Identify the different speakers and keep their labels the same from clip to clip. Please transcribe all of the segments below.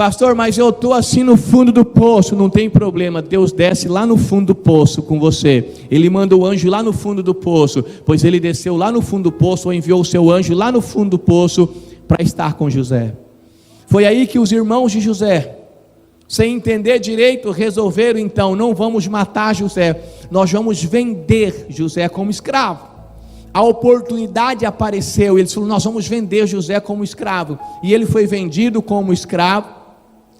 Speaker 1: pastor, mas eu estou assim no fundo do poço. Não tem problema, Deus desce lá no fundo do poço com você. Ele manda o anjo lá no fundo do poço, pois ele desceu lá no fundo do poço, ou enviou o seu anjo lá no fundo do poço para estar com José. Foi aí que os irmãos de José, sem entender direito, resolveram então: não vamos matar José, nós vamos vender José como escravo. A oportunidade apareceu, eles falaram: nós vamos vender José como escravo. E ele foi vendido como escravo,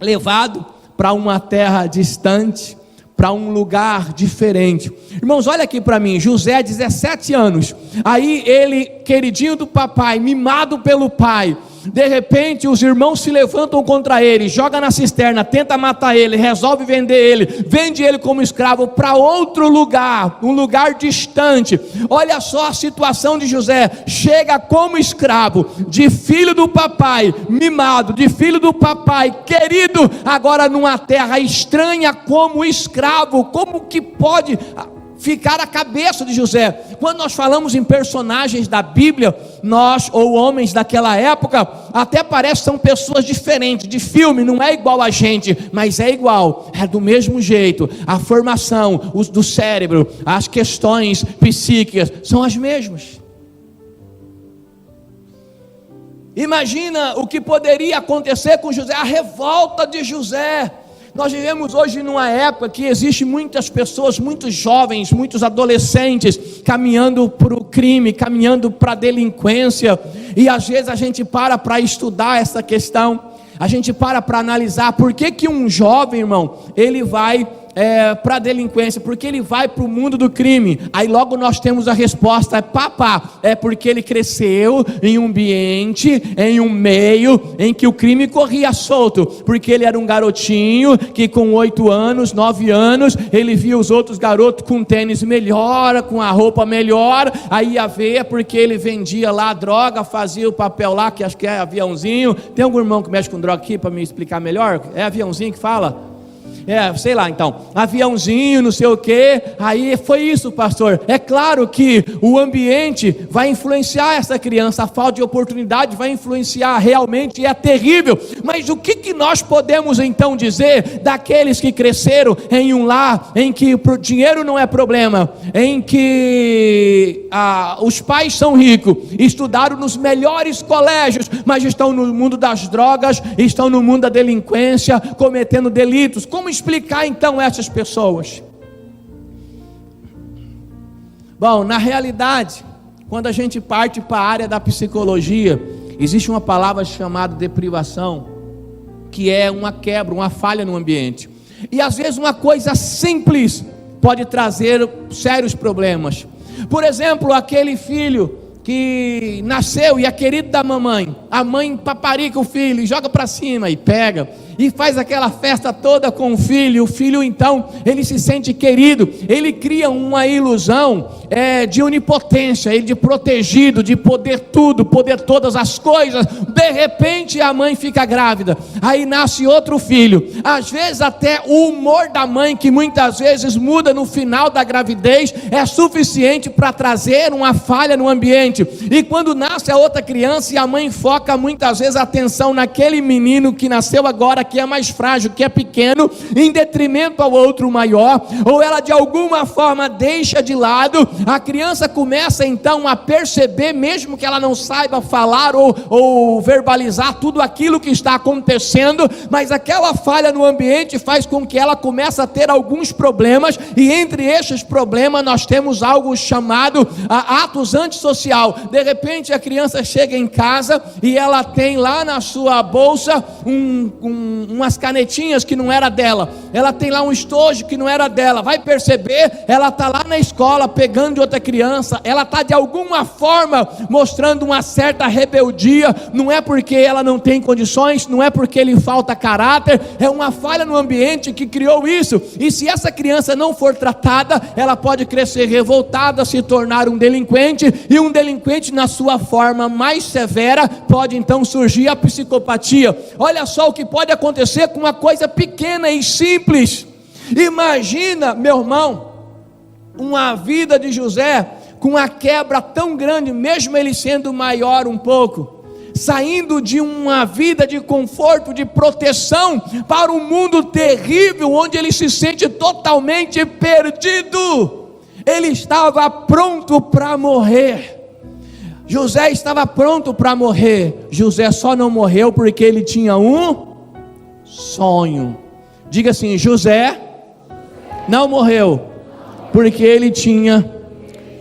Speaker 1: levado para uma terra distante, para um lugar diferente. Irmãos, olha aqui para mim, José, 17 anos, aí ele, queridinho do papai, mimado pelo pai, de repente os irmãos se levantam contra ele, joga na cisterna, tenta matar ele, resolve vender ele, vende ele como escravo para outro lugar, um lugar distante. Olha só a situação de José: chega como escravo, de filho do papai, mimado, de filho do papai, querido, agora numa terra estranha como escravo. Como que pode ficar a cabeça de José? Quando nós falamos em personagens da Bíblia, nós, ou homens daquela época, até parece que são pessoas diferentes, de filme, não é igual a gente, mas é igual, é do mesmo jeito, a formação do cérebro, as questões psíquicas são as mesmas. Imagina o que poderia acontecer com José, a revolta de José. Nós vivemos hoje numa época que existe muitas pessoas, muitos jovens, muitos adolescentes caminhando para o crime, caminhando para a delinquência, e às vezes a gente para estudar essa questão, a gente para analisar por que um jovem, irmão, ele vai para a delinquência, porque ele vai para o mundo do crime. Aí logo nós temos a resposta: é porque ele cresceu em um ambiente, em um meio em que o crime corria solto, porque ele era um garotinho que com 8 anos, 9 anos, ele via os outros garotos com tênis melhor, com a roupa melhor, aí ia ver, porque ele vendia lá droga, fazia o papel lá, que acho que é aviãozinho. Tem algum irmão que mexe com droga aqui para me explicar melhor? É aviãozinho que fala? Sei lá, então, aviãozinho, não sei o que. Aí foi isso, pastor. É claro que o ambiente vai influenciar essa criança, a falta de oportunidade vai influenciar realmente, e é terrível. Mas o que nós podemos então dizer daqueles que cresceram em um lar em que o dinheiro não é problema, em que os pais são ricos, estudaram nos melhores colégios, mas estão no mundo das drogas, estão no mundo da delinquência, cometendo delitos? Como explicar então essas pessoas? Bom, na realidade, quando a gente parte para a área da psicologia, existe uma palavra chamada deprivação, que é uma quebra, uma falha no ambiente. E às vezes uma coisa simples pode trazer sérios problemas. Por exemplo, aquele filho que nasceu e é querido da mamãe, a mãe paparica o filho e joga para cima e pega e faz aquela festa toda com o filho então ele se sente querido, ele cria uma ilusão de onipotência, de protegido, de poder tudo, poder todas as coisas. De repente a mãe fica grávida, aí nasce outro filho, às vezes até o humor da mãe, que muitas vezes muda no final da gravidez, é suficiente para trazer uma falha no ambiente. E quando nasce a outra criança e a mãe foca muitas vezes a atenção naquele menino que nasceu agora, que é mais frágil, que é pequeno, em detrimento ao outro maior, ou ela de alguma forma deixa de lado, a criança começa então a perceber, mesmo que ela não saiba falar ou verbalizar tudo aquilo que está acontecendo, mas aquela falha no ambiente faz com que ela comece a ter alguns problemas, e entre estes problemas nós temos algo chamado atos antissocial. De repente a criança chega em casa e ela tem lá na sua bolsa umas canetinhas que não era dela, ela tem lá um estojo que não era dela. Vai perceber, ela está lá na escola pegando de outra criança, ela está de alguma forma mostrando uma certa rebeldia. Não é porque ela não tem condições, não é porque lhe falta caráter, é uma falha no ambiente que criou isso. E se essa criança não for tratada, ela pode crescer revoltada, se tornar um delinquente, e um delinquente na sua forma mais severa pode então surgir a psicopatia. Olha só o que pode acontecer com uma coisa pequena e simples. Imagina, meu irmão, uma vida de José com uma quebra tão grande, mesmo ele sendo maior um pouco. saindo de uma vida de conforto, de proteção, para um mundo terrível, onde ele se sente totalmente perdido. Ele estava pronto para morrer. José estava pronto para morrer. José só não morreu porque ele tinha um sonho. Diga assim: José não morreu porque ele tinha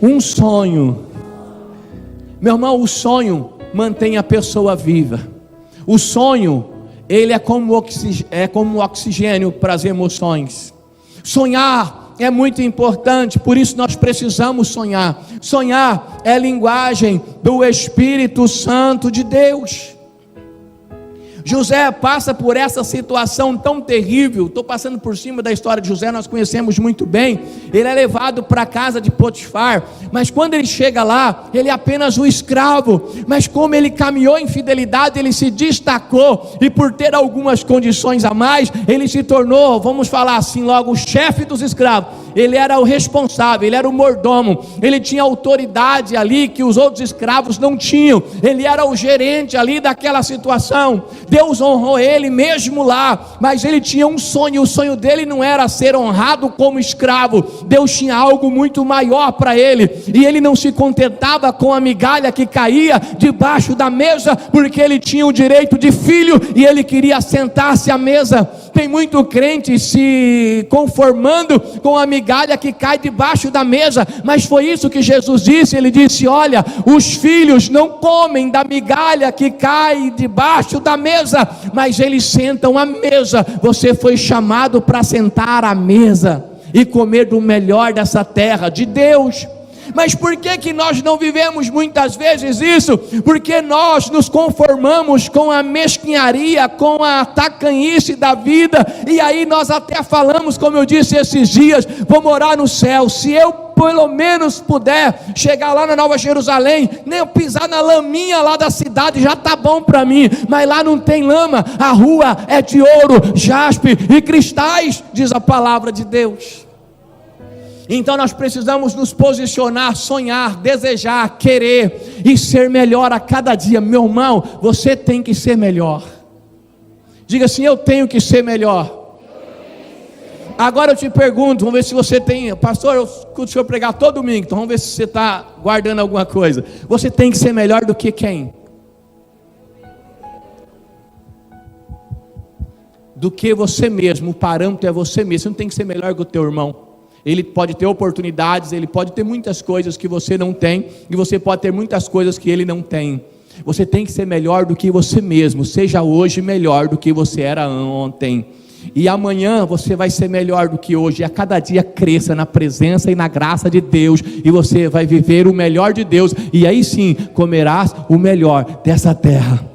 Speaker 1: um sonho. Meu irmão, o sonho mantém a pessoa viva. O sonho, ele é como oxigênio para as emoções. Sonhar é muito importante, por isso nós precisamos sonhar. Sonhar é linguagem do Espírito Santo de Deus. José passa por essa situação tão terrível. Estou passando por cima da história de José, nós conhecemos muito bem. Ele é levado para a casa de Potifar, mas quando ele chega lá, ele é apenas um escravo. Mas como ele caminhou em fidelidade, ele se destacou, e por ter algumas condições a mais, ele se tornou, vamos falar assim logo, o chefe dos escravos. Ele era o responsável, ele era o mordomo, ele tinha autoridade ali que os outros escravos não tinham. Ele era o gerente ali daquela situação. Deus honrou ele mesmo lá, mas ele tinha um sonho. O sonho dele não era ser honrado como escravo. Deus tinha algo muito maior para ele, e ele não se contentava com a migalha que caía debaixo da mesa, porque ele tinha o direito de filho e ele queria sentar-se à mesa. Tem muito crente se conformando com a migalha que cai debaixo da mesa, mas foi isso que Jesus disse. Ele disse: olha, os filhos não comem da migalha que cai debaixo da mesa, mas eles sentam à mesa. Você foi chamado para sentar à mesa e comer do melhor dessa terra de Deus. Mas por que nós não vivemos muitas vezes isso? Porque nós nos conformamos com a mesquinharia, com a tacanhice da vida, e aí nós até falamos, como eu disse esses dias: vou morar no céu, se eu pelo menos puder chegar lá na Nova Jerusalém, nem eu pisar na laminha lá da cidade, já está bom para mim. Mas lá não tem lama, a rua é de ouro, jaspe e cristais, diz a palavra de Deus. Então nós precisamos nos posicionar, sonhar, desejar, querer e ser melhor a cada dia. Meu irmão, você tem que ser melhor. Diga assim: eu tenho que ser melhor. Agora eu te pergunto, vamos ver se você tem. Pastor, eu escuto o senhor pregar todo domingo, então vamos ver se você está guardando alguma coisa. Você tem que ser melhor do que quem? Do que você mesmo. O parâmetro é você mesmo. Você não tem que ser melhor que o teu irmão. Ele pode ter oportunidades, ele pode ter muitas coisas que você não tem, e você pode ter muitas coisas que ele não tem. Você tem que ser melhor do que você mesmo. Seja hoje melhor do que você era ontem, e amanhã você vai ser melhor do que hoje. E a cada dia cresça na presença e na graça de Deus, e você vai viver o melhor de Deus, e aí sim comerás o melhor dessa terra.